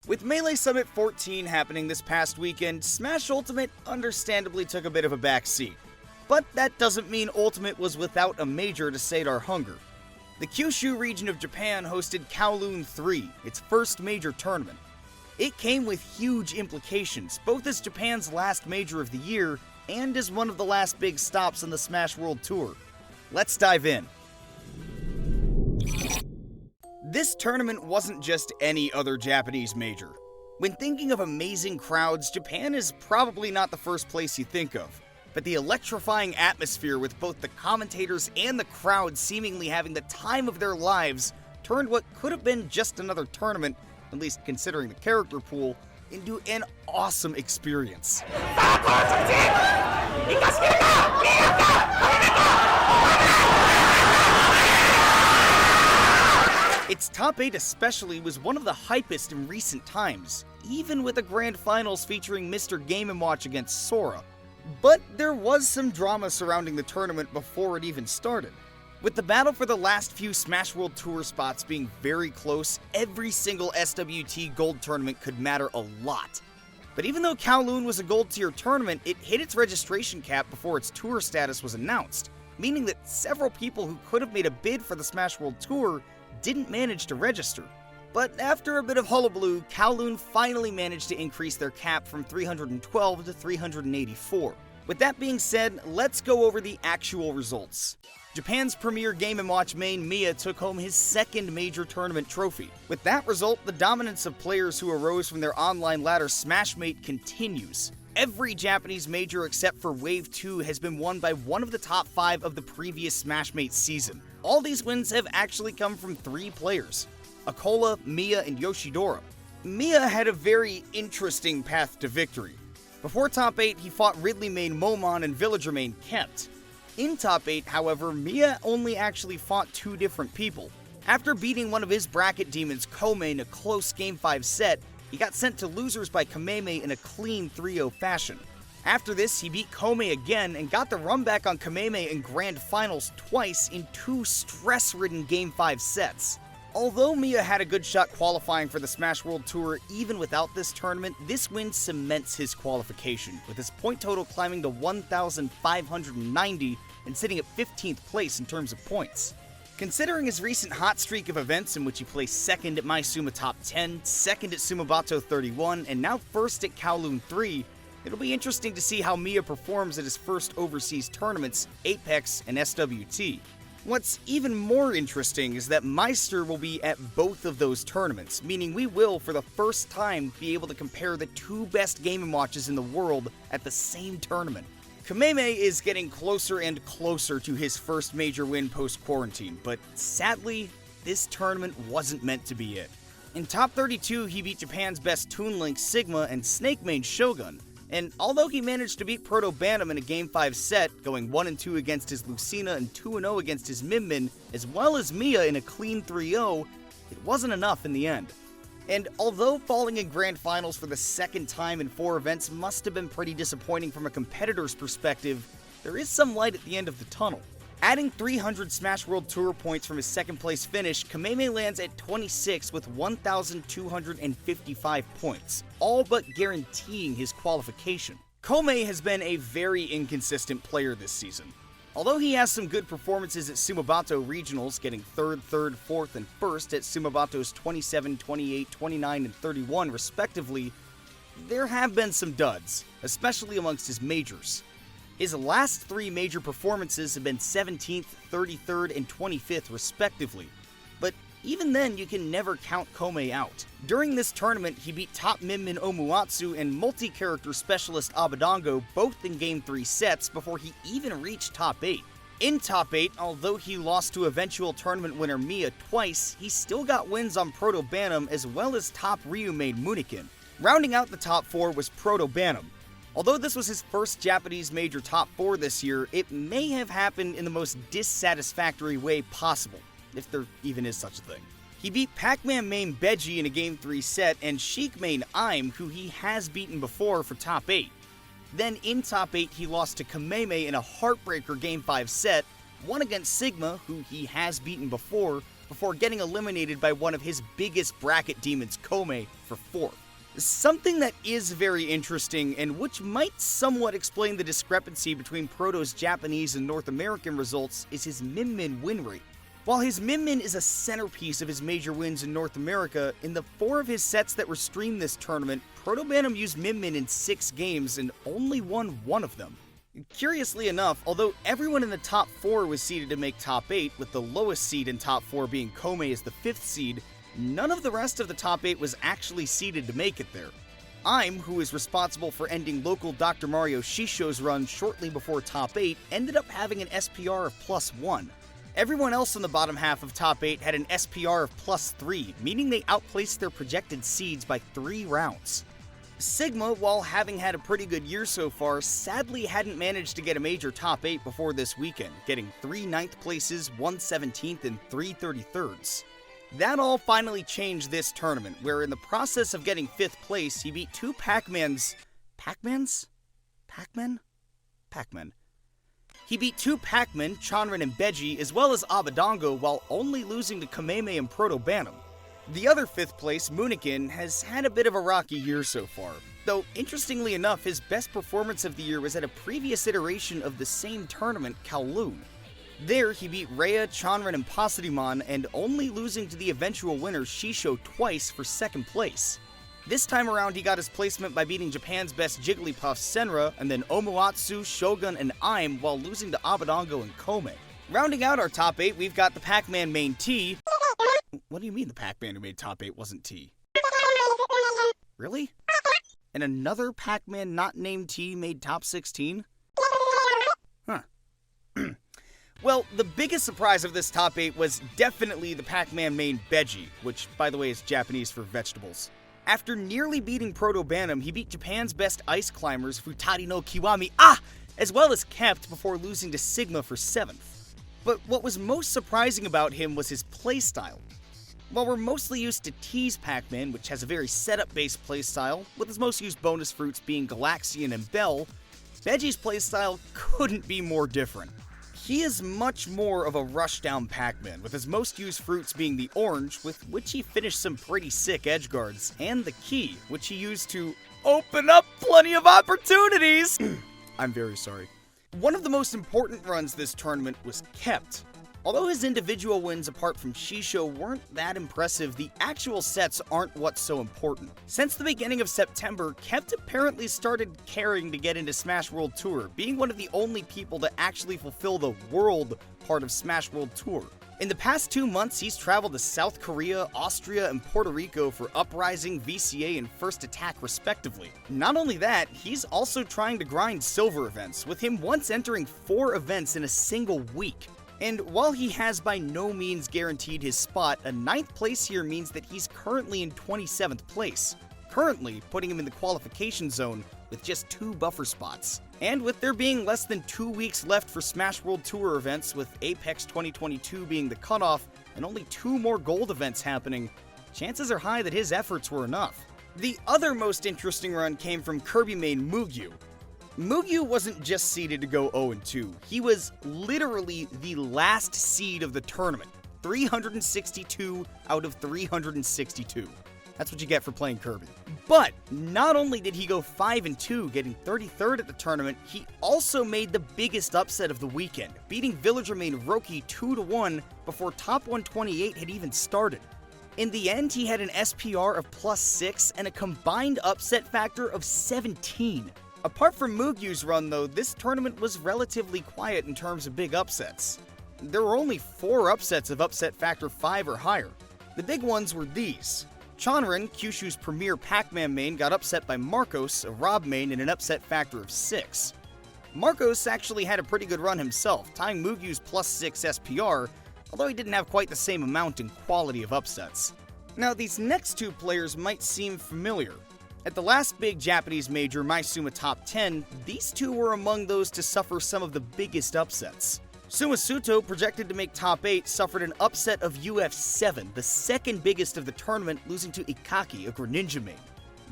With Melee Summit 14 happening this past weekend, Smash Ultimate understandably took a bit of a backseat. But that doesn't mean Ultimate was without a major to sate our hunger. The Kyushu region of Japan hosted Kowloon 3, its first major tournament. It came with huge implications, both as Japan's last major of the year and as one of the last big stops on the Smash World Tour. Let's dive in. This tournament wasn't just any other Japanese major. When thinking of amazing crowds, Japan is probably not the first place you think of. But the electrifying atmosphere with both the commentators and the crowd seemingly having the time of their lives turned what could have been just another tournament, at least considering the character pool, into an awesome experience. Its top 8 especially was one of the hypest in recent times, even with the grand finals featuring Mr. Game & Watch against Sora. But there was some drama surrounding the tournament before it even started. With the battle for the last few Smash World Tour spots being very close, every single SWT Gold tournament could matter a lot. But even though Kowloon was a Gold tier tournament, it hit its registration cap before its tour status was announced, meaning that several people who could have made a bid for the Smash World Tour didn't manage to register. But after a bit of hullabaloo, Kowloon finally managed to increase their cap from 312 to 384. With that being said, let's go over the actual results. Japan's premier Game & Watch main Mia took home his second major tournament trophy. With that result, the dominance of players who arose from their online ladder Smashmate continues. Every Japanese major except for Wave 2 has been won by one of the top 5 of the previous Smashmate season. All these wins have actually come from 3 players: Akola, Mia, and Yoshidora. Mia had a very interesting path to victory. Before top 8, he fought Ridley main Momon and Villager main Kempt. In top 8, however, Mia only actually fought 2 different people. After beating one of his bracket demons, Comey, in a close Game 5 set, he got sent to losers by Kameme in a clean 3-0 fashion. After this, he beat Comey again and got the run back on Kameme in Grand Finals twice in 2 stress-ridden Game 5 sets. Although Mia had a good shot qualifying for the Smash World Tour even without this tournament, this win cements his qualification, with his point total climbing to 1,590 and sitting at 15th place in terms of points. Considering his recent hot streak of events in which he placed second at MySumo Top 10, second at Sumobato 31, and now first at Kowloon 3, it'll be interesting to see how Mia performs at his first overseas tournaments, Apex and SWT. What's even more interesting is that Meister will be at both of those tournaments, meaning we will, for the first time, be able to compare the 2 best Game & Watches in the world at the same tournament. Kameme is getting closer and closer to his first major win post-quarantine, but sadly, this tournament wasn't meant to be it. In top 32, he beat Japan's best Toon Link Sigma and Snake main Shogun, and although he managed to beat ProtoBanham in a Game 5 set, going 1-2 against his Lucina and 2-0 against his Min, as well as Mia in a clean 3-0, it wasn't enough in the end. And although falling in Grand Finals for the second time in 4 events must have been pretty disappointing from a competitor's perspective, there is some light at the end of the tunnel. Adding 300 Smash World Tour points from his second place finish, Kameme lands at 26 with 1,255 points, all but guaranteeing his qualification. Comey has been a very inconsistent player this season. Although he has some good performances at Sumobato Regionals, getting 3rd, 4th, and 1st at Sumobato's 27, 28, 29, and 31 respectively, there have been some duds, especially amongst his majors. His last 3 major performances have been 17th, 33rd, and 25th respectively, but even then you can never count Comey out. During this tournament, he beat top Min Omuatsu and multi-character specialist Abadango both in Game 3 sets before he even reached top 8. In top 8, although he lost to eventual tournament winner Mia twice, he still got wins on ProtoBanham as well as top Ryu main Munikin. Rounding out the top 4 was ProtoBanham. Although this was his first Japanese major top 4 this year, it may have happened in the most dissatisfactory way possible, if there even is such a thing. He beat Pac-Man main Beji in a Game 3 set and Sheik main Aim, who he has beaten before, for top 8. Then in top 8 he lost to Kameme in a heartbreaker Game 5 set, won against Sigma, who he has beaten before, before getting eliminated by one of his biggest bracket demons, Comey, for 4th. Something that is very interesting, and which might somewhat explain the discrepancy between Proto's Japanese and North American results, is his Min Min win rate. While his Min Min is a centerpiece of his major wins in North America, in the 4 of his sets that were streamed this tournament, ProtoBanham used Min Min in 6 games and only won 1 of them. Curiously enough, although everyone in the top 4 was seeded to make top 8, with the lowest seed in top 4 being Comey as the 5th seed, none of the rest of the top 8 was actually seeded to make it there. who is responsible for ending local Dr. Mario Shisho's run shortly before top 8, ended up having an SPR of +1. Everyone else in the bottom half of top 8 had an SPR of +3, meaning they outplaced their projected seeds by 3 rounds. Sigma, while having had a pretty good year so far, sadly hadn't managed to get a major top 8 before this weekend, getting 3 9th places, 1 17th, and 3 33rds. That all finally changed this tournament, where in the process of getting 5th place, he beat 2 Pac-Mans? Pac-Man? He beat 2 Pac-Man, Chanran and Beji, as well as Abadongo, while only losing to Kameme and ProtoBanham. The other 5th place, Munikin, has had a bit of a rocky year so far, though interestingly enough, his best performance of the year was at a previous iteration of the same tournament, Kowloon. There, he beat Rhea, Chanran, and Pasadimon, and only losing to the eventual winner Shisho twice for 2nd place. This time around, he got his placement by beating Japan's best Jigglypuff, Senra, and then Omuatsu, Shogun, and while losing to Abadongo and Comey. Rounding out our top 8, we've got the Pac-Man main T. What do you mean the Pac-Man who made top 8 wasn't T? Really? And another Pac-Man not named T made top 16? Huh. Well, the biggest surprise of this top 8 was definitely the Pac-Man main Beji, which, by the way, is Japanese for vegetables. After nearly beating ProtoBanham, he beat Japan's best ice climbers, Futari no Kiwami, as well as kept before losing to Sigma for 7th. But what was most surprising about him was his playstyle. While we're mostly used to T's Pac-Man, which has a very setup-based playstyle, with his most used bonus fruits being Galaxian and Bell, Beji's playstyle couldn't be more different. He is much more of a rushdown Pac-Man, with his most used fruits being the orange, with which he finished some pretty sick edgeguards, and the key, which he used to open up plenty of opportunities! I'm very sorry. One of the most important runs this tournament was kept. Although his individual wins apart from Shisho weren't that impressive, the actual sets aren't what's so important. Since the beginning of September, Kept apparently started caring to get into Smash World Tour, being one of the only people to actually fulfill the world part of Smash World Tour. In the past 2 months, he's traveled to South Korea, Austria, and Puerto Rico for Uprising, VCA, and First Attack respectively. Not only that, he's also trying to grind silver events, with him once entering 4 events in a single week. And while he has by no means guaranteed his spot, a 9th place here means that he's currently in 27th place, currently putting him in the qualification zone with just 2 buffer spots. And with there being less than 2 weeks left for Smash World Tour events, with Apex 2022 being the cutoff and only 2 more gold events happening, chances are high that his efforts were enough. The other most interesting run came from Kirby main Mugyu. Mugyu wasn't just seeded to go 0-2, he was literally the last seed of the tournament, 362 out of 362. That's what you get for playing Kirby. But not only did he go 5-2, getting 33rd at the tournament, he also made the biggest upset of the weekend, beating villager main Roki 2-1 before top 128 had even started. In the end, he had an SPR of +6 and a combined upset factor of 17. Apart from Mugyu's run though, this tournament was relatively quiet in terms of big upsets. There were only 4 upsets of upset factor 5 or higher. The big ones were these. Chanran, Kyushu's premier Pac-Man main, got upset by Marcos, a Rob main, in an upset factor of 6. Marcos actually had a pretty good run himself, tying Mugyu's +6 SPR, although he didn't have quite the same amount and quality of upsets. Now these next 2 players might seem familiar. At the last big Japanese major, Maisuma Top 10, these 2 were among those to suffer some of the biggest upsets. Sumasuto, projected to make top 8, suffered an upset of UF7, the 2nd biggest of the tournament, losing to Ikaki, a Greninja main.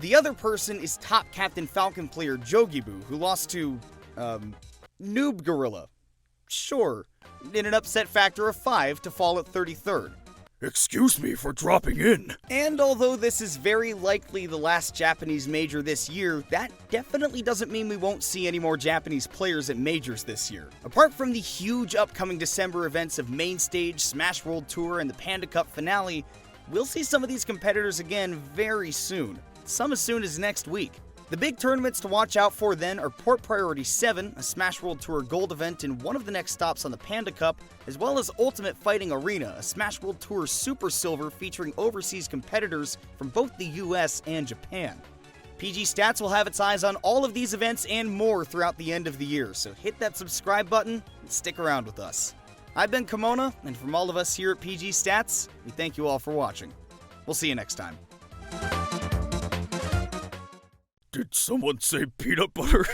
The other person is top Captain Falcon player Jogibu, who lost to, Noob Gorilla. Sure, in an upset factor of 5 to fall at 33rd. Excuse me for dropping in. And although this is very likely the last Japanese major this year, that definitely doesn't mean we won't see any more Japanese players at majors this year. Apart from the huge upcoming December events of Main Stage, Smash World Tour, and the Panda Cup Finale, we'll see some of these competitors again very soon, some as soon as next week. The big tournaments to watch out for then are Port Priority 7, a Smash World Tour Gold event and one of the next stops on the Panda Cup, as well as Ultimate Fighting Arena, a Smash World Tour Super Silver featuring overseas competitors from both the US and Japan. PGstats will have its eyes on all of these events and more throughout the end of the year, so hit that subscribe button and stick around with us. I've been Kamona, and from all of us here at PGstats, we thank you all for watching. We'll see you next time. Did someone say peanut butter?